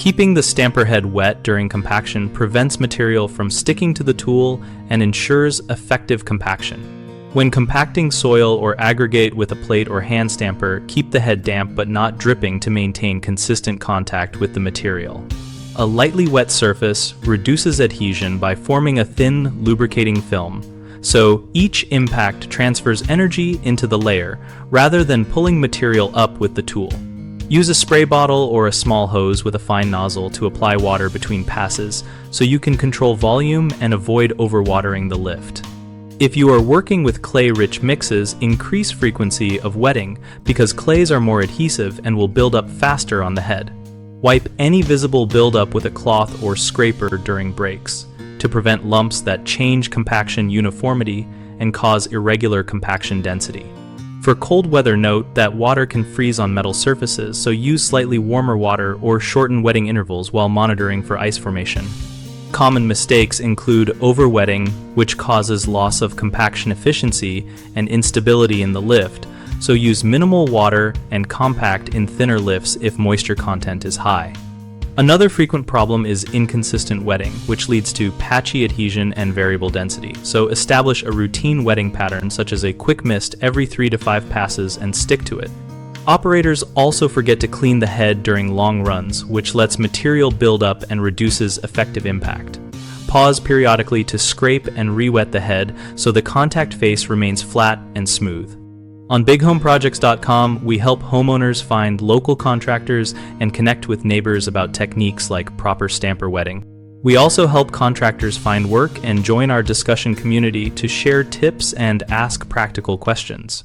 Keeping the stamper head wet during compaction prevents material from sticking to the tool and ensures effective compaction. When compacting soil or aggregate with a plate or hand stamper, keep the head damp but not dripping to maintain consistent contact with the material. A lightly wet surface reduces adhesion by forming a thin, lubricating film, so each impact transfers energy into the layer rather than pulling material up with the tool. Use a spray bottle or a small hose with a fine nozzle to apply water between passes so you can control volume and avoid overwatering the lift. If you are working with clay-rich mixes, increase frequency of wetting because clays are more adhesive and will build up faster on the head. Wipe any visible buildup with a cloth or scraper during breaks to prevent lumps that change compaction uniformity and cause irregular compaction density. For cold weather, note that water can freeze on metal surfaces, so use slightly warmer water or shorten wetting intervals while monitoring for ice formation. Common mistakes include overwetting, which causes loss of compaction efficiency and instability in the lift, so use minimal water and compact in thinner lifts if moisture content is high. Another frequent problem is inconsistent wetting, which leads to patchy adhesion and variable density, so establish a routine wetting pattern such as a quick mist every 3 to 5 passes and stick to it. Operators also forget to clean the head during long runs, which lets material build up and reduces effective impact. Pause periodically to scrape and re-wet the head so the contact face remains flat and smooth. On BigHomeProjects.com, we help homeowners find local contractors and connect with neighbors about techniques like proper stamper wetting. We also help contractors find work and join our discussion community to share tips and ask practical questions.